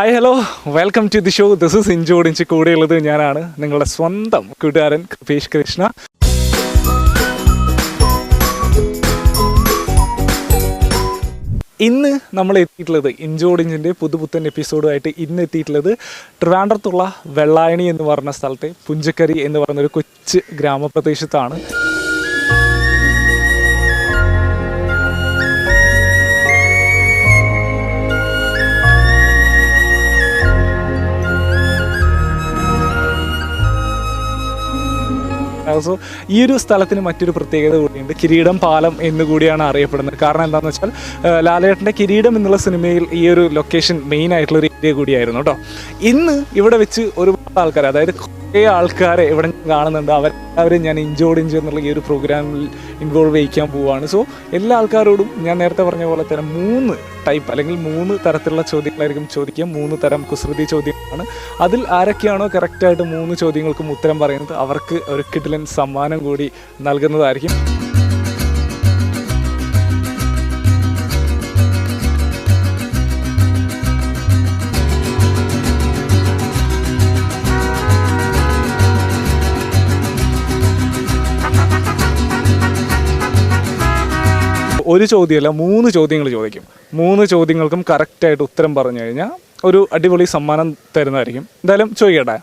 Hi hello welcome to the show. This is Inchodinch. കൂടെയുള്ളത് ഞാനാണ് നിങ്ങളുടെ സ്വന്തം കൂട്ടുകാരൻ കൃപേഷ് കൃഷ്ണ. ഇന്ന് നമ്മൾ എത്തിയിട്ടുള്ളത് ഇഞ്ചോടിഞ്ചിൻ്റെ പുതുപുത്തൻ എപ്പിസോഡുമായിട്ട് ഇന്ന് എത്തിയിട്ടുള്ളത് ട്രിവാൻഡ്രത്തുള്ള വെള്ളായണി എന്ന് പറഞ്ഞ സ്ഥലത്തെ പുഞ്ചക്കരി എന്ന് പറയുന്നൊരു കൊച്ചു ഗ്രാമപ്രദേശത്താണ്. സോ ഈ ഒരു സ്ഥലത്തിന് മറ്റൊരു പ്രത്യേകത കൂടിയുണ്ട്. കിരീടം പാലം എന്നുകൂടിയാണ് അറിയപ്പെടുന്നത്. കാരണം എന്താണെന്ന് വെച്ചാൽ ലാലേട്ടൻ്റെ കിരീടം എന്നുള്ള സിനിമയിൽ ഈ ഒരു ലൊക്കേഷൻ മെയിൻ ആയിട്ടുള്ളൊരു ഏരിയ കൂടിയായിരുന്നു കേട്ടോ. ഇന്ന് ഇവിടെ വെച്ച് ഒരുപാട് ആൾക്കാർ, അതായത് കുറേ ആൾക്കാരെ ഇവിടെ കാണുന്നുണ്ട്. അവരെല്ലാവരും ഞാൻ ഇഞ്ചോടിഞ്ച് എന്നുള്ള ഈ ഒരു പ്രോഗ്രാമിൽ ഇൻവോൾവ് ചെയ്യിക്കാൻ പോവുകയാണ്. സോ എല്ലാ ആൾക്കാരോടും ഞാൻ നേരത്തെ പറഞ്ഞ പോലെ തന്നെ 3 ടൈപ്പ് അല്ലെങ്കിൽ 3 തരത്തിലുള്ള ചോദ്യങ്ങളായിരിക്കും ചോദിക്കുക. 3 തരം കുസൃതി ചോദ്യങ്ങളാണ്. അതിൽ ആരൊക്കെയാണോ കറക്റ്റായിട്ട് 3 ചോദ്യങ്ങൾക്കും ഉത്തരം പറയുന്നത് അവർക്ക് ഒരു കിടിലൻ സമ്മാനം കൂടി നൽകുന്നതായിരിക്കും. ഒരു ചോദ്യമല്ല, 3 ചോദ്യങ്ങൾ ചോദിക്കും. 3 ചോദ്യങ്ങൾക്കും കറക്റ്റായിട്ട് ഉത്തരം പറഞ്ഞു കഴിഞ്ഞാൽ ഒരു അടിപൊളി സമ്മാനം തരുന്നതായിരിക്കും. എന്തായാലും ചോദിക്കട്ടെ.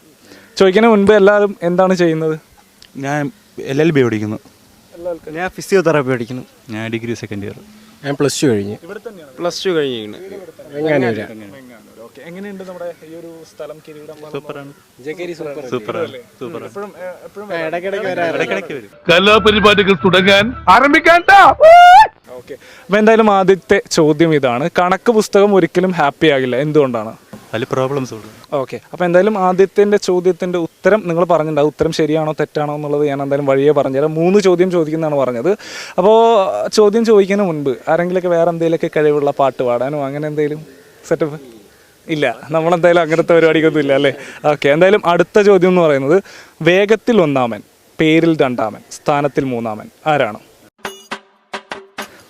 ചോദിക്കുന്നതിന് മുൻപ് എല്ലാവരും എന്താണ് ചെയ്യുന്നത്? ഞാൻ LLB പഠിക്കുന്നു. ഞാൻ ഫിസിയോതെറാപ്പി പഠിക്കുന്നു. ഞാൻ ഡിഗ്രി സെക്കൻഡ് ഇയർ. ഞാൻ +2 കഴിഞ്ഞു. +2 കഴിഞ്ഞു. എങ്ങനെയുണ്ട് നമ്മുടെ ഈ ഒരു സ്ഥലം? കിരീടം സൂപ്പറാണ്. കലാപരിപാടികൾ തുടങ്ങാൻ ആരംഭിക്കാൻ. ഓക്കെ, അപ്പോൾ എന്തായാലും ആദ്യത്തെ ചോദ്യം ഇതാണ്. കണക്ക് പുസ്തകം ഒരിക്കലും ഹാപ്പി ആകില്ല, എന്തുകൊണ്ടാണ്? അതിൽ പ്രോബ്ലംസ് ഉള്ളു. ഓക്കെ, അപ്പോൾ എന്തായാലും ആദ്യത്തെ ചോദ്യത്തിൻ്റെ ഉത്തരം നിങ്ങൾ പറഞ്ഞിട്ടുണ്ടാവും. ഉത്തരം ശരിയാണോ തെറ്റാണോ എന്നുള്ളത് ഞാൻ എന്തായാലും വഴിയേ പറഞ്ഞുതരാം. 3 ചോദ്യം ചോദിക്കുന്നതാണ് പറഞ്ഞത്. അപ്പോൾ ചോദ്യം ചോദിക്കുന്നതിന് മുൻപ് ആരെങ്കിലുമൊക്കെ വേറെ എന്തെങ്കിലുമൊക്കെ കഴിവുള്ള പാട്ട് പാടാനോ അങ്ങനെ എന്തെങ്കിലും സെറ്റപ്പ് ഇല്ല? നമ്മളെന്തായാലും അങ്ങനത്തെ പരിപാടിക്കൊന്നും ഇല്ല അല്ലേ? ഓക്കെ, എന്തായാലും അടുത്ത ചോദ്യം എന്ന് പറയുന്നത് വേഗത്തിൽ 1-മൻ, പേരിൽ 2-മൻ, സ്ഥാനത്തിൽ 3-മൻ ആരാണ്?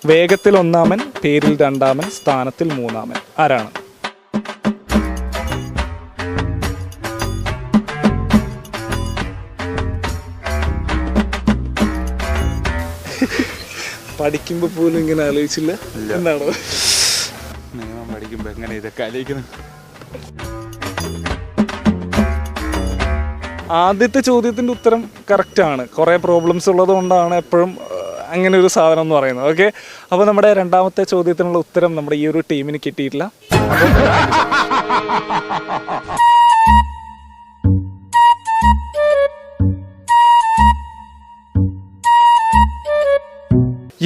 വേഗത്തിൽ 1-മൻ, പേരിൽ 2-മൻ, സ്ഥാനത്തിൽ 3-മൻ ആരാണ്? പഠിക്കുമ്പോൾ പോലും ഇങ്ങനെ ആലോചിച്ചില്ല എന്നാണോ? നിയമം പഠിക്കുമ്പോൾ എങ്ങനെ ഇതൊക്കെ ആലോചിക്കുന്നു? ആദ്യത്തെ ചോദ്യത്തിൻ്റെ ഉത്തരം കറക്റ്റാണ്. കുറേ പ്രോബ്ലംസ് ഉള്ളത് കൊണ്ടാണ് എപ്പോഴും അങ്ങനെ ഒരു സാധനം എന്ന് പറയുന്നത്. ഓക്കെ, അപ്പോൾ നമ്മുടെ രണ്ടാമത്തെ ചോദ്യത്തിനുള്ള ഉത്തരം നമ്മുടെ ഈ ഒരു ടീമിന് കിട്ടിയിട്ടില്ല.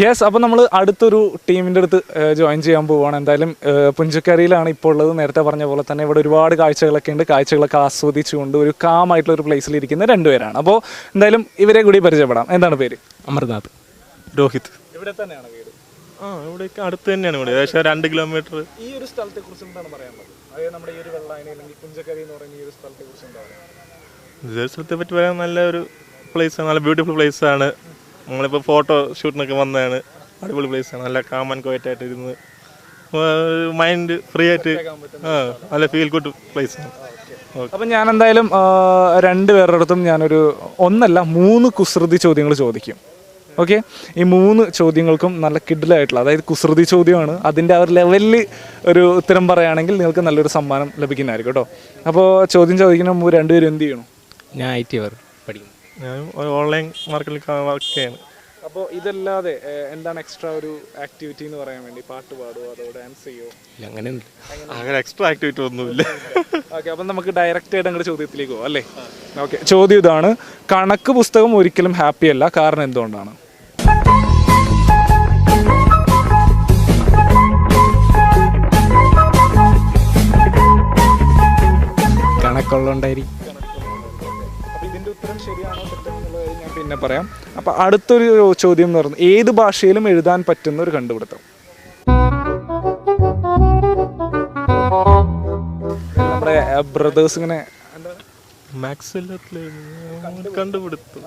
യെസ്, അപ്പോൾ നമ്മൾ അടുത്തൊരു ടീമിൻ്റെ അടുത്ത് ജോയിൻ ചെയ്യാൻ പോവുകയാണ്. എന്തായാലും പുഞ്ചക്കരയിലാണ് ഇപ്പോൾ ഉള്ളത്. നേരത്തെ പറഞ്ഞ പോലെ തന്നെ ഇവിടെ ഒരുപാട് കാഴ്ചകളൊക്കെ ഉണ്ട്. കാഴ്ചകളൊക്കെ ആസ്വദിച്ചുകൊണ്ട് ഒരു കാമായിട്ടുള്ളൊരു പ്ലേസിലിരിക്കുന്ന 2 പേരാണ്. അപ്പോൾ എന്തായാലും ഇവരെ കൂടി പരിചയപ്പെടാം. എന്താണ് പേര്? അമർനാഥ്. രോഹിത്. ഇവിടെ തന്നെയാണ് വീട്? ഇവിടെ അടുത്ത് തന്നെയാണ്. ഇവിടെ ഏകദേശം 2 കിലോമീറ്റർ. ഈ ഒരു സ്ഥലത്തെ കുറിച്ച് എന്താണ് പറയാനുള്ളത്? അതായത് നമ്മുടെ ഈ ഒരു വെള്ളായണി അല്ലെങ്കിൽ പുഞ്ചക്കരി എന്ന് പറയുന്ന ഈ ഒരു സ്ഥലത്തെ കുറിച്ച് എന്താണ്? ഇതേ സ്ഥലത്തെ പറ്റി പറയാൻ നല്ലൊരു പ്ലേസാണ്. നല്ല ബ്യൂട്ടിഫുൾ പ്ലേസാണ്. നമ്മളിപ്പോൾ ഫോട്ടോ ഷൂട്ടിനൊക്കെ വന്നതാണ്. അടിപൊളി പ്ലേസാണ്. നല്ല കാം ആൻഡ് ക്വയറ്റ് ആയിട്ട് ഇരുന്ന് മൈൻഡ് ഫ്രീ ആയിട്ട് നല്ല ഫീൽ ഗുഡ് പ്ലേസാണ്. അപ്പം ഞാൻ എന്തായാലും 2 പേരുടെ അടുത്തും ഞാനൊരു 3 കുസൃതി ചോദ്യങ്ങൾ ചോദിക്കും. ഓക്കെ, ഈ 3 ചോദ്യങ്ങൾക്കും നല്ല കിഡിലായിട്ടുള്ള, അതായത് കുസൃതി ചോദ്യമാണ്. അതിൻ്റെ ആ ഒരു ലെവലിൽ ഒരു ഉത്തരം പറയുകയാണെങ്കിൽ നിങ്ങൾക്ക് നല്ലൊരു സമ്മാനം ലഭിക്കുന്നതായിരിക്കും കേട്ടോ. അപ്പോൾ ചോദ്യം ചോദിക്കുന്ന മുമ്പ് 2 പേരും എന്ത് ചെയ്യണം? ഞാൻ IT പഠിക്കുന്നു. ഞാൻ ഓൺലൈൻ മാർക്കറ്റിൽ വർക്ക് ചെയ്യാണ്. അപ്പോൾ ഇതല്ലാതെ എന്താണ് എക്സ്ട്രാ ഒരു ആക്ടിവിറ്റി എന്ന് പറയാൻ വേണ്ടി? പാട്ട് പാടുമോ അതോ ഡാൻസ് ചെയ്യുമോ? അങ്ങനെ എക്സ്ട്രാ ആക്ടിവിറ്റി ഒന്നുമില്ല. ഓക്കെ, അപ്പം നമുക്ക് ഡയറക്റ്റ് ആയിട്ട് അങ്ങോട്ട് ചോദ്യത്തിലേക്ക് പോകാം അല്ലേ? ഓക്കെ, ചോദ്യം ഇതാണ്. കണക്ക് പുസ്തകം ഒരിക്കലും ഹാപ്പി അല്ല, കാരണം എന്തുകൊണ്ടാണ്? കണക്കുള്ളതുകൊണ്ടായിരിക്കും. ഇതിൻ്റെ ഉത്തരം ശരിയാണോ തെറ്റാണെന്നുള്ളത് ഞാൻ പിന്നെ പറയാം. അപ്പോൾ അടുത്തൊരു ചോദ്യം എന്ന് പറയുന്നത് ഏത് ഭാഷയിലും എഴുതാൻ പറ്റുന്ന ഒരു കണ്ടുപിടുത്തം? നമ്മുടെ ബ്രദേഴ്സ് ഇങ്ങനെ മാക്സ് കണ്ടുപിടുത്തു.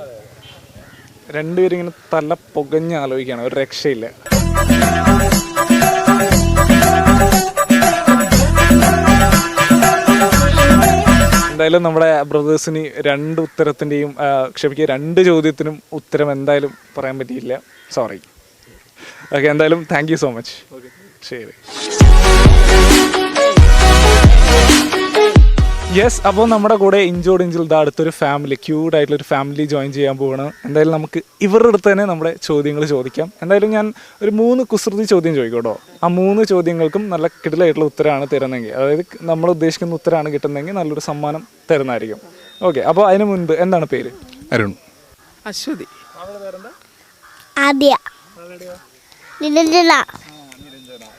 2 പേരും ഇങ്ങനെ തല പുകഞ്ഞ് ആലോചിക്കുകയാണ്. ഒരു രക്ഷയില്ല. എന്തായാലും നമ്മുടെ ബ്രദേഴ്സിന് രണ്ട് ഉത്തരത്തിൻ്റെയും ക്ഷമിക്കുക 2 ചോദ്യത്തിനും ഉത്തരം എന്തായാലും പറയാൻ പറ്റിയില്ല. സോറി. ഓക്കെ, എന്തായാലും താങ്ക് യു സോ മച്ച്. ശരി. യെസ്, അപ്പോൾ നമ്മുടെ കൂടെ ഇഞ്ചോടിഞ്ചിൽ അടുത്തൊരു ഫാമിലി, ക്യൂട്ടായിട്ടുള്ളൊരു ഫാമിലി ജോയിൻ ചെയ്യാൻ പോവുകയാണ്. എന്തായാലും നമുക്ക് ഇവരുടെ അടുത്ത് തന്നെ നമ്മുടെ ചോദ്യങ്ങൾ ചോദിക്കാം. എന്തായാലും ഞാൻ ഒരു 3 കുസൃതി ചോദ്യം ചോദിക്കട്ടോ. ആ 3 ചോദ്യങ്ങൾക്കും നല്ല കിടിലായിട്ടുള്ള ഉത്തരമാണ് തരുന്നതെങ്കിൽ, അതായത് നമ്മൾ ഉദ്ദേശിക്കുന്ന ഉത്തരമാണ് കിട്ടുന്നതെങ്കിൽ നല്ലൊരു സമ്മാനം തരുന്നതായിരിക്കും. ഓക്കെ, അപ്പോൾ അതിന് മുൻപ് എന്താണ് പേര്? അരുൺ. അശ്വതി. ആദ്യ നിരഞ്ജന.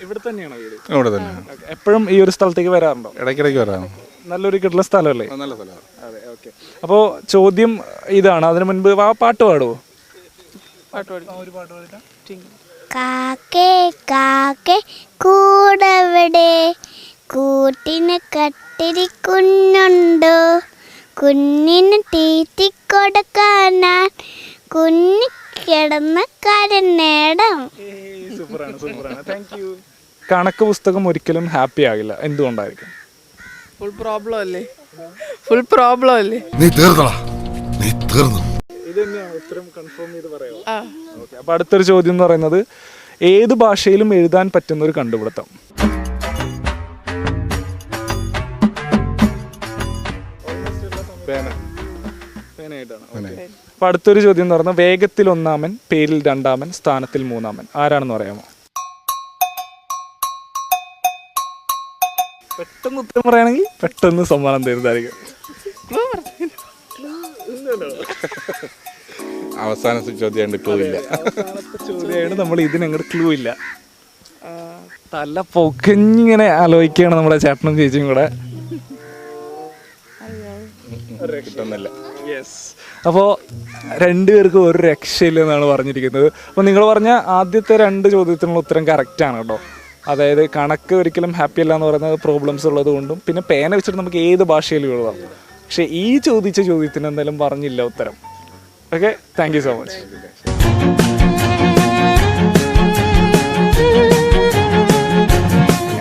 ഇവിടെ തന്നെയാണോ വീട്? ഇവിടെ തന്നെ. എപ്പോഴും ഈ ഒരു സ്ഥലത്തേക്ക് വരാറുണ്ടോ? ഇടയ്ക്കിടയ്ക്ക് വരാം. നല്ലൊരു കിട്ടുന്ന സ്ഥലമല്ലേ? നല്ല സ്ഥലമാണ്. അതെ, ഓക്കെ. അപ്പോൾ ചോദ്യം ഇതാണ്. അതിന് മുൻപ് പാട്ട് പാടുമോ? കാക്കേ കാക്കേ കൂടവിടെ കൂട്ടിന് കട്ടിരിക്കുന്നുണ്ടോ, കുഞ്ഞിന് തീറ്റിക്കൊടുക്കാനാൻ കുഞ്ഞ് കിടന്ന കരനേടം. സൂപ്പറാണ്. Thank you. കണക്ക് പുസ്തകം ഒരിക്കലും ഹാപ്പി ആകില്ല, എന്തുകൊണ്ടായിരിക്കും? ഫുൾ പ്രോബ്ലം അല്ലേ? നീ തീർന്നോ? നീ തീർന്നു. ഇത് തന്നെയാണ് ഉത്തരം. കൺഫേം ചെയ്ത് പറയാമോ? ഓക്കെ, അപ്പോൾ അടുത്തൊരു ചോദ്യം എന്ന് പറയുന്നത് ഏത് ഭാഷയിലും എഴുതാൻ പറ്റുന്ന ഒരു കണ്ടുപിടുത്തം? അപ്പൊ അടുത്തൊരു ചോദ്യം എന്ന് പറഞ്ഞാൽ വേഗത്തിൽ 1-ാമൻ, പേരിൽ 2-ാമൻ, സ്ഥാനത്തിൽ 3-ാമൻ. ആരാണെന്ന് പറയാമോ? പെട്ടെന്ന് ഉത്തരം പറയുകയാണെങ്കിൽ പെട്ടെന്ന് സമ്മാനം തരുന്നതായിരിക്കും. അവസാനത്തെ ചോദ്യം ക്ലൂ ഇല്ല. അവസാനത്തെ ചോദ്യമായിട്ട് നമ്മൾ ഇതിനങ്ങോട്ട് ക്ലൂ ഇല്ല. തല പൊക്കഞ്ഞിങ്ങനെ ആലോചിക്കുകയാണ് നമ്മുടെ ചേട്ടനും ചേച്ചിയും കൂടെ. കിട്ടുന്നില്ല. യെസ്, അപ്പോൾ 2 പേർക്കും ഒരു രക്ഷയില്ലെന്നാണ് പറഞ്ഞിരിക്കുന്നത്. അപ്പോൾ നിങ്ങൾ പറഞ്ഞ ആദ്യത്തെ 2 ചോദ്യത്തിനുള്ള ഉത്തരം കറക്റ്റാണ് കേട്ടോ. അതായത് കണക്ക് ഒരിക്കലും ഹാപ്പി അല്ല എന്ന് പറയുന്നത് പ്രോബ്ലംസ് ഉള്ളത് കൊണ്ടും പിന്നെ പേന വെച്ചിട്ട് നമുക്ക് ഏത് ഭാഷയിലും എഴുതാം. പക്ഷേ ഈ ചോദിച്ച ചോദ്യത്തിന് എന്തായാലും പറഞ്ഞില്ല ഉത്തരം. Okay, thank you so much.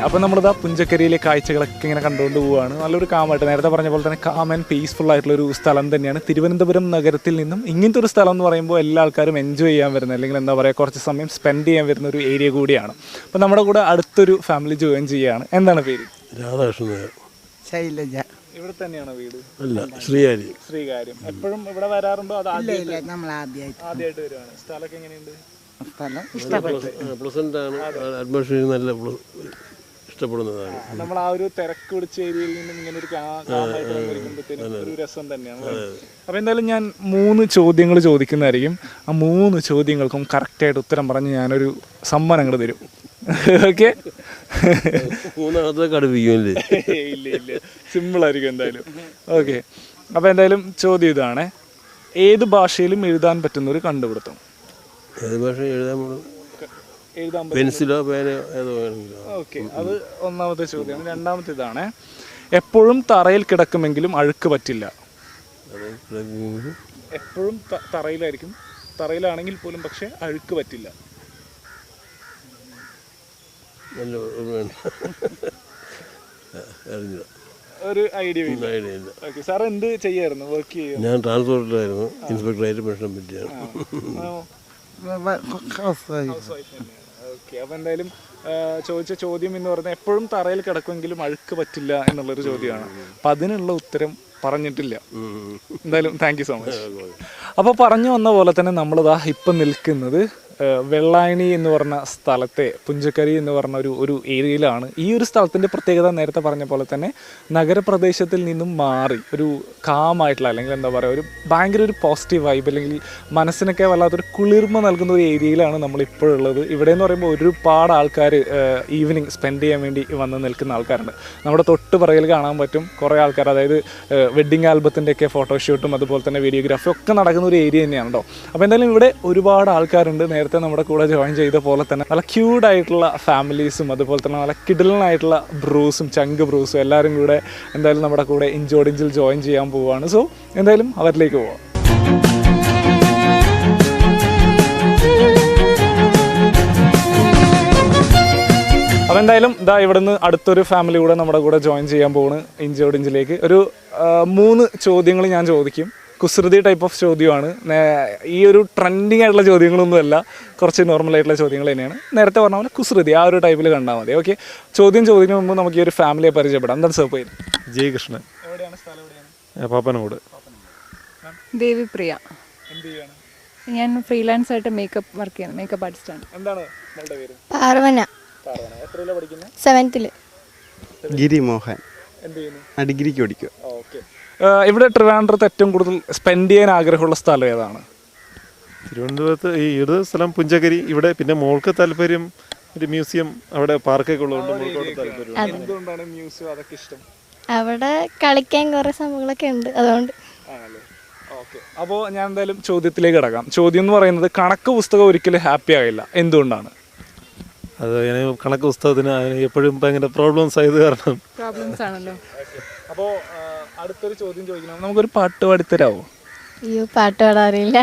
അപ്പോൾ നമ്മളിതാ പുഞ്ചക്കരിയിലെ കാഴ്ചകളൊക്കെ ഇങ്ങനെ കണ്ടുകൊണ്ട് പോവുകയാണ്. നല്ലൊരു കാമായിട്ട്, നേരത്തെ പറഞ്ഞ പോലെ തന്നെ കാം ആൻഡ് പീസ്ഫുൾ ആയിട്ടുള്ളൊരു സ്ഥലം തന്നെയാണ്. തിരുവനന്തപുരം നഗരത്തിൽ നിന്നും ഇങ്ങനത്തെ ഒരു സ്ഥലം എന്ന് പറയുമ്പോൾ എല്ലാ ആൾക്കാരും എൻജോയ് ചെയ്യാൻ വരുന്ന, അല്ലെങ്കിൽ എന്താ പറയുക, കുറച്ച് സമയം സ്പെൻഡ് ചെയ്യാൻ വരുന്ന ഒരു ഏരിയ കൂടിയാണ്. അപ്പോൾ നമ്മുടെ കൂടെ അടുത്തൊരു ഫാമിലി ജോയിൻ ചെയ്യുകയാണ്. എന്താണ് പേര്? രാധാകൃഷ്ണൻ. ശൈലജ. ഇവിടെ തന്നെയാണോ വീട്? അല്ല, ശ്രീകാര്യം. ശ്രീകാര്യം. എപ്പോഴും ഇവിടെ വരാറുണ്ടോ? അത് നമ്മൾ ആദ്യമായിട്ട് വരുവാണ്. സ്ഥലമൊക്കെ എങ്ങനെയുണ്ട്? പ്ലസന്റ് ആണ്. അറ്റ്മോസ്ഫിയർ നല്ല ഇഷ്ടപ്പെടുന്നതാണ്. നമ്മൾ ആ ഒരു തിരക്ക് പിടിച്ച ഏരിയയിൽ നിന്നും ഇങ്ങനെ ഒരു കാമായിട്ട് വന്നിരിക്കുമ്പോഴത്തേനും ഒരു രസം തന്നെയാണ്. അപ്പോൾ എന്തായാലും ഞാൻ 3 ചോദ്യങ്ങൾ ചോദിക്കുന്നതായിരിക്കും. ആ 3 ചോദ്യങ്ങൾക്കും കറക്റ്റായിട്ട് ഉത്തരം പറഞ്ഞ് ഞാനൊരു സമ്മാനം അങ്ങോട്ട് തരും. ഓക്കെ, 3 കടുപ്പിക്കുമല്ലേ? ഇല്ല, സിമ്പിളായിരിക്കും എന്തായാലും. ഓക്കെ, അപ്പോൾ എന്തായാലും ചോദ്യം ഇതാണ്. ഏത് ഭാഷയിലും എഴുതാൻ പറ്റുന്ന ഒരു കണ്ടുപിടുത്തം? ഏത് ഭാഷ എഴുതാൻ എഴുതാൻ പെൻസിലോ പേനയോ ഏതോ വേണമെങ്കിലോ. ഓക്കെ, അത് ഒന്നാമത്തെ ചോദ്യമാണ്. രണ്ടാമത്തെ ഇതാണ്. എപ്പോഴും തറയിൽ കിടക്കുമെങ്കിലും അഴുക്ക് പറ്റില്ല. എപ്പോഴും തറയിലായിരിക്കും, തറയിലാണെങ്കിൽ പോലും പക്ഷെ അഴുക്ക് പറ്റില്ല. നല്ല ഒരു ഐഡിയ ഇല്ല. ഓക്കെ, സാർ എന്ത് ചെയ്യായിരുന്നു? വർക്ക് ചെയ്യുക? ഞാൻ ട്രാൻസ്പോർട്ടിലായിരുന്നു, ഇൻസ്പെക്ടറായിട്ട് പെൻഷൻ പറ്റിയാണ്. ഓക്കെ, അപ്പോൾ എന്തായാലും ചോദിച്ച ചോദ്യം എന്ന് പറഞ്ഞാൽ എപ്പോഴും തറയിൽ കിടക്കുമെങ്കിലും അഴുക്ക് പറ്റില്ല എന്നുള്ളൊരു ചോദ്യമാണ്. അപ്പം അതിനുള്ള ഉത്തരം പറഞ്ഞിട്ടില്ല. എന്തായാലും താങ്ക് യു സോ മച്ച്. അപ്പോൾ പറഞ്ഞു വന്ന പോലെ തന്നെ നമ്മളിതാ ഇപ്പം നിൽക്കുന്നത് വെള്ളായണി എന്ന് പറഞ്ഞ സ്ഥലത്തെ പുഞ്ചക്കരി എന്ന് പറഞ്ഞ ഒരു ഏരിയയിലാണ്. ഈ ഒരു സ്ഥലത്തിൻ്റെ പ്രത്യേകത നേരത്തെ പറഞ്ഞ പോലെ തന്നെ നഗരപ്രദേശത്തിൽ നിന്നും മാറി ഒരു കാമായിട്ടുള്ള, അല്ലെങ്കിൽ എന്താ പറയുക, ഒരു ഭയങ്കര ഒരു പോസിറ്റീവ് വൈബ്, അല്ലെങ്കിൽ മനസ്സിനൊക്കെ വല്ലാത്തൊരു കുളിർമ നൽകുന്ന ഒരു ഏരിയയിലാണ് നമ്മളിപ്പോഴുള്ളത്. ഇവിടെ എന്ന് പറയുമ്പോൾ ഒരുപാട് ആൾക്കാർ ഈവനിങ് സ്പെൻഡ് ചെയ്യാൻ വേണ്ടി വന്ന് നിൽക്കുന്ന ആൾക്കാരുണ്ട്. നമ്മുടെ തൊട്ട് പറയിൽ കാണാൻ പറ്റും കുറേ ആൾക്കാർ, അതായത് വെഡ്ഡിങ് ആൽബത്തിൻ്റെയൊക്കെ ഫോട്ടോഷൂട്ടും അതുപോലെ തന്നെ വീഡിയോഗ്രാഫി ഒക്കെ നടക്കുന്ന ഒരു ഏരിയ തന്നെയാണ് കേട്ടോ. അപ്പോൾ എന്തായാലും ഇവിടെ ഒരുപാട് ആൾക്കാരുണ്ട്. നേരത്തെ നമ്മുടെ കൂടെ ജോയിൻ ചെയ്ത പോലെ തന്നെ നല്ല ക്യൂട്ടായിട്ടുള്ള ഫാമിലീസും അതുപോലെ തന്നെ നല്ല കിടിലനായിട്ടുള്ള ബ്രൂസും ചങ്ക് ബ്രൂസും എല്ലാവരും കൂടെ എന്തായാലും നമ്മുടെ കൂടെ ഇഞ്ചോടിഞ്ചിൽ ജോയിൻ ചെയ്യാൻ പോവുകയാണ്. സോ എന്തായാലും അവരിലേക്ക് പോവാം. അപ്പോൾ അപ്പോൾ എന്തായാലും ഇതാ ഇവിടുന്ന് അടുത്തൊരു ഫാമിലി കൂടെ നമ്മുടെ കൂടെ ജോയിൻ ചെയ്യാൻ പോകുന്നു ഇഞ്ചോടിഞ്ചിലേക്ക്. ഒരു 3 ചോദ്യങ്ങൾ ഞാൻ ചോദിക്കും. കുസൃതി ടൈപ്പ് ഓഫ് ചോദ്യമാണ്. ഈ ഒരു ട്രെൻഡിങ് ആയിട്ടുള്ള ചോദ്യങ്ങളൊന്നുമല്ല, കുറച്ച് നോർമൽ ആയിട്ടുള്ള ചോദ്യങ്ങൾ തന്നെയാണ്. നേരത്തെ പറഞ്ഞ പോലെ കുസൃതി ആ ഒരു ടൈപ്പിൽ കണ്ടാൽ മതി. ഓക്കെ, ചോദ്യം ചോദിക്കുന്ന മുമ്പ് നമുക്ക് ഈ ഒരു ഫാമിലിയെ പരിചയപ്പെടാം. എന്താണ് സർ പേര്? ജയകൃഷ്ണൻ. എവിടെയാണ് സ്ഥലം? എവിടെയാണ്? പാപ്പനോട്. ദേവിപ്രിയ. എന്ത് ചെയ്യാണ്? ഞാൻ ഫ്രീലാൻസ് ആയിട്ട് മേക്കപ്പ് വർക്ക് ചെയ്യുന്നു, മേക്കപ്പ് ആർട്ടിസ്റ്റാണ്. എന്താണ് നിങ്ങളുടെ പേര്? പാർവന. എത്രയിലാണ് പഠിക്കുന്നത്? 7th. ഗിരി മോഹൻ. എന്ത് ചെയ്യുന്നു? ഡിഗ്രിക്ക് പഠിക്കുക. ഓക്കെ. ഇവിടെ ട്രിവാൻഡ്രത്ത് ഏറ്റവും കൂടുതൽ സ്പെൻഡ് ചെയ്യാൻ ആഗ്രഹമുള്ള സ്ഥലം ഏതാണ്? തിരുവനന്തപുരത്ത് ഈ ഏത് സ്ഥലം പുഞ്ചകരി. ഇവിടെ പിന്നെ മോൾക്ക് താല്പര്യം ഒരു മ്യൂസിയം, അവിടെ പാർക്കൊക്കെ ഉള്ളതുകൊണ്ട് മോൾക്കോട് താല്പര്യം. എന്തുകൊണ്ടാണ് മ്യൂസിയം അതൊക്കെ ഇഷ്ടം? അവിടെ കളിക്കാൻ കുറേ സംഭവങ്ങളൊക്കെ ഉണ്ട്, അതുകൊണ്ട്. ആണല്ലേ? ഓക്കെ. അപ്പോൾ ഞാൻ എന്തായാലും ചോദ്യത്തിലേക്ക് കിടക്കാം. ചോദ്യം എന്ന് പറയുന്നത് കണക്ക് പുസ്തകം ഒരിക്കലും ഹാപ്പി ആകില്ല, എന്തുകൊണ്ടാണ്? അത് കണക്ക് പുസ്തകത്തിന് എപ്പോഴും ഭയങ്കര പ്രോബ്ലംസ് ആയത് കാരണം. പ്രോബ്ലംസ് ആണല്ലോ. അപ്പോൾ അടുത്തൊരു ചോദ്യം ചോദിക്കണം. നമുക്കൊരു പാട്ട് പാടിത്തരാമോ? അയ്യോ, പാട്ട് പാടാൻ അറിയില്ല.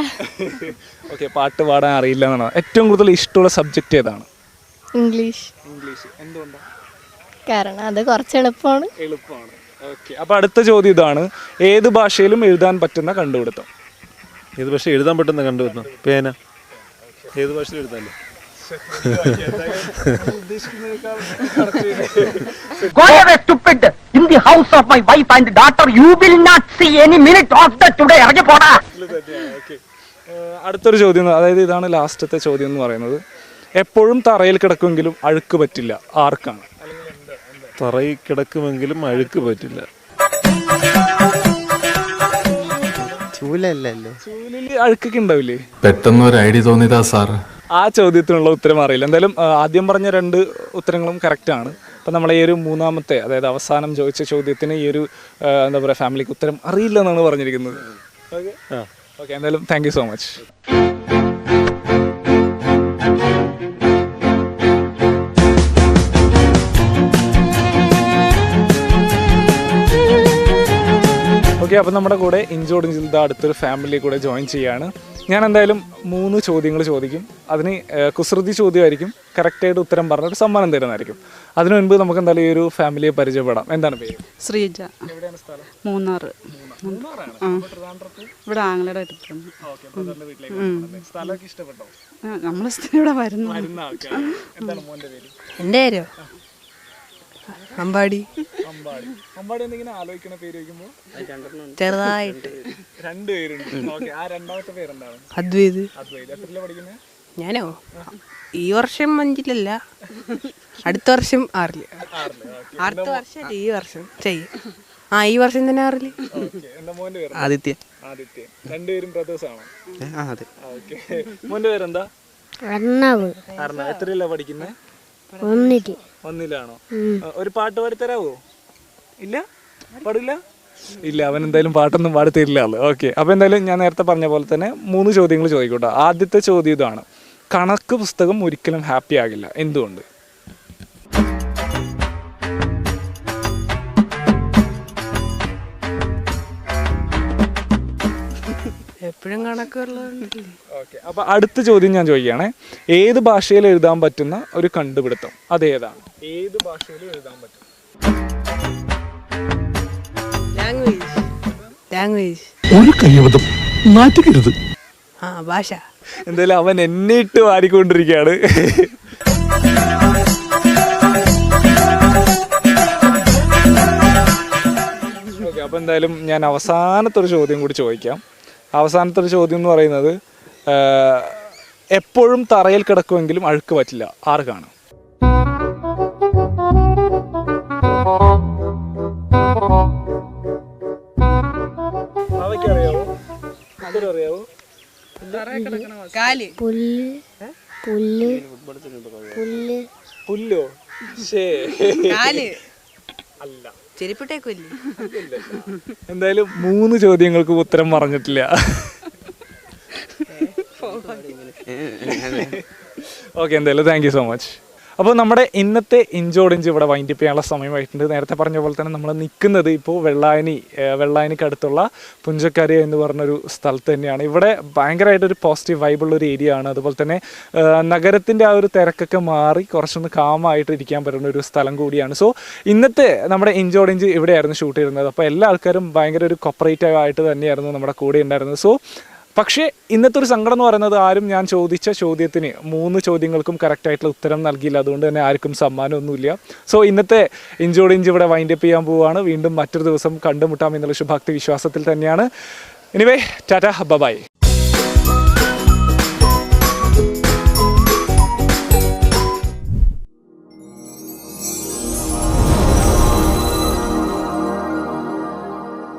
ഓക്കെ, പാട്ട് പാടാൻ അറിയില്ല എന്നാണ്. ഏറ്റവും കൂടുതൽ ഇഷ്ടമുള്ള സബ്ജക്റ്റ് ഏതാണ്? ഇംഗ്ലീഷ്. ഇംഗ്ലീഷ്. എന്തുകൊണ്ടാണ്? കാരണം അത് കുറച്ച് എളുപ്പമാണ്. എളുപ്പമാണ്. ഓക്കെ. അപ്പോൾ അടുത്ത ചോദ്യം ഇതാണ്. ഏത് ഭാഷയിലും എഴുതാൻ പറ്റുന്ന കണ്ടുപിടുത്തം? ഏത് ഭാഷ എഴുതാൻ പറ്റുന്ന കണ്ടുവരുന്നു? പേന. ഏത് ഭാഷയിൽ എഴുതാമല്ലോ. Go away, stupid! In the house of my wife and daughter, you will not see any minute of the today. ഇറങ്ങി പോടാ. അടുത്തൊരു ചോദ്യം, അതായത് ഇതാണ് ലാസ്റ്റത്തെ ചോദ്യം എന്ന് പറയുന്നത്. എപ്പോഴും തറയിൽ കിടക്കുമെങ്കിലും അഴുക്ക് പറ്റില്ല, ആർക്കാണ്? തറയിൽ കിടക്കുമെങ്കിലും അഴുക്ക് പറ്റില്ല. ചൂലല്ലോ. ചൂലിൽ അഴുക്കൊക്കെ ഉണ്ടാവില്ലേ? പെട്ടെന്ന് ഒരു ഐഡിയ തോന്നിയതാ സാർ. ആ ചോദ്യത്തിനുള്ള ഉത്തരം അറിയില്ല. എന്തായാലും ആദ്യം പറഞ്ഞ 2 ഉത്തരങ്ങളും കറക്റ്റാണ്. അപ്പം നമ്മളെ ഈ ഒരു മൂന്നാമത്തെ, അതായത് അവസാനം ചോദിച്ച ചോദ്യത്തിന് ഈ ഒരു എന്താ പറയുക ഫാമിലിക്ക് ഉത്തരം അറിയില്ല എന്നാണ് പറഞ്ഞിരിക്കുന്നത്. ഓക്കെ. ഓക്കെ, എന്തായാലും thank you so much. Okay, അപ്പം നമ്മുടെ കൂടെ ഇഞ്ചോടിഞ്ചിൽ അടുത്തൊരു ഫാമിലി കൂടെ ജോയിൻ ചെയ്യാണ്. ഞാൻ എന്തായാലും 3 ചോദ്യങ്ങൾ ചോദിക്കും. അതിന് കുസൃതി ചോദ്യമായിരിക്കും. കറക്റ്റായിട്ട് ഉത്തരം പറഞ്ഞിട്ട് സമ്മാനം തരുന്നതായിരിക്കും. അതിനു മുൻപ് നമുക്ക് എന്തായാലും ഈ ഒരു ഫാമിലിയെ പരിചയപ്പെടാം. എന്താണ് പേര്? ശ്രീജ. എവിടെയാണ് സ്ഥലം? മൂന്നാറ്. ഇവിടെ ആങ്ങളുടെ അടുത്തുണ്ട്. സ്ഥലമൊക്കെ ഇഷ്ടപ്പെട്ടോ? നമ്മൾ ഇവിടെ വരുന്നു. എന്താണ് മോന്റെ പേര്? എൻ്റെ പേരോ? അമ്പാടി. അമ്പാടി. അമ്പാടി എന്തെങ്കിലും ആലോചിക്കണ പേര് വയ്ക്കുമ്പോൾ ചെറുതായിട്ട് 2 പേരുണ്ട്. ഓക്കെ, ആ രണ്ടാമത്തെ പേരെന്താണ്? അദ്വൈത്. അദ്വൈത്. എത്രയിലാ പഠിക്കുന്നത്? ഞാനോ ഈ വർഷം 5-ല്ല, അടുത്ത വർഷം 6-ല്. അടുത്ത വർഷം ഈ വർഷം ചെയ്യും. ഈ വർഷം തന്നെ 6-ല്. എന്താ മോന്റെ പേര്? ആദിത്യ. ആദിത്യ. 2 പേരും ബ്രദേഴ്സ് ആണോ? അതെ. ഓക്കെ. മോന്റെ പേരെന്താ? അർണവ്. അർണവ്. എത്രയിലാ പഠിക്കുന്നത്? 1-ല്. 1-ലാണോ? ഒരു പാട്ട് പാടിത്തരാവോ? ഇല്ല, പാടില്ല. ഇല്ല, അവൻ എന്തായാലും പാട്ടൊന്നും പാടിത്തരില്ല. ഓക്കെ. അപ്പോൾ എന്തായാലും ഞാൻ നേരത്തെ പറഞ്ഞ പോലെ തന്നെ 3 ചോദ്യങ്ങൾ ചോദിക്കട്ടെ. ആദ്യത്തെ ചോദ്യം ഇതാണ്. കണക്ക് പുസ്തകം ഒരിക്കലും ഹാപ്പി ആകില്ല, എന്തുകൊണ്ട്? എപ്പോഴും കണക്കുള്ളത്. ഓക്കെ. അപ്പോൾ അടുത്ത ചോദ്യം ഞാൻ ചോദിക്കുകയാണെ. ഏത് ഭാഷയിൽ എഴുതാൻ പറ്റുന്ന ഒരു കണ്ടുപിടുത്തം, അതേതാണ്? ഏത് ഭാഷയിൽ എഴുതാൻ പറ്റും? ലാംഗ്വേജ്. ഒരു കയ്യബദ്ധം നാറ്റുകരുത്. ഭാഷ. എന്തായാലും അവൻ എന്നെ ഇട്ട് വാരിക്കൊണ്ടിരിക്കുകയാണ്. ഓക്കെ. അപ്പോൾ എന്തായാലും ഞാൻ അവസാനത്തെ ഒരു ചോദ്യം കൂടി ചോദിക്കാം. അവസാനത്തെ ഒരു ചോദ്യം എന്ന് പറയുന്നത്, എപ്പോഴും തറയിൽ കിടക്കുമെങ്കിലും അഴുക്ക് പറ്റില്ല, ആർക്കാണ്? അറിയാവോ? അറിയാവോ? പുല്ലോ? അല്ല. ചെരിപ്പിട്ടേക്കുമല്ലേ? എന്തായാലും 3 ചോദ്യങ്ങൾക്ക് ഉത്തരം പറഞ്ഞിട്ടില്ല. ഓക്കെ, എന്തായാലും താങ്ക് യു സോ മച്ച്. അപ്പോൾ നമ്മുടെ ഇന്നത്തെ ഇഞ്ചോടിഞ്ച് ഇവിടെ വൈൻഡപ്പ് ചെയ്യാനുള്ള സമയമായിട്ടുണ്ട്. നേരത്തെ പറഞ്ഞ പോലെ തന്നെ നമ്മൾ നിൽക്കുന്നത് ഇപ്പോൾ വെള്ളായനിക്കടുത്തുള്ള പുഞ്ചക്കരി എന്ന് പറഞ്ഞൊരു സ്ഥലത്ത് തന്നെയാണ്. ഇവിടെ ഭയങ്കരമായിട്ടൊരു പോസിറ്റീവ് വൈബുള്ള ഒരു ഏരിയ ആണ്. അതുപോലെ തന്നെ നഗരത്തിൻ്റെ ആ ഒരു തിരക്കൊക്കെ മാറി കുറച്ചൊന്ന് കാമായിട്ട് ഇരിക്കാൻ പറ്റുന്ന ഒരു സ്ഥലം കൂടിയാണ്. സോ ഇന്നത്തെ നമ്മുടെ ഇഞ്ചോടിഞ്ച് ഇവിടെയായിരുന്നു ഷൂട്ട് ചെയ്തിരുന്നത്. അപ്പോൾ എല്ലാ ആൾക്കാരും ഭയങ്കര ഒരു കോപ്പറേറ്റീവ് ആയിട്ട് തന്നെയായിരുന്നു നമ്മുടെ കൂടെ ഉണ്ടായിരുന്നത്. സോ പക്ഷേ ഇന്നത്തെ ഒരു സങ്കടം എന്ന് പറയുന്നത് ആരും ഞാൻ ചോദിച്ച ചോദ്യത്തിന് 3 ചോദ്യങ്ങൾക്കും കറക്റ്റായിട്ടുള്ള ഉത്തരം നൽകിയില്ല. അതുകൊണ്ട് തന്നെ ആർക്കും സമ്മാനമൊന്നുമില്ല. സോ ഇന്നത്തെ ഇഞ്ചോടിഞ്ച് ഇവിടെ വൈൻഡപ്പ് ചെയ്യാൻ പോവുകയാണ്. വീണ്ടും മറ്റൊരു ദിവസം കണ്ടുമുട്ടാം എന്നുള്ള ശുഭാപ്തി വിശ്വാസത്തിൽ തന്നെയാണ്. Anyway Tata by.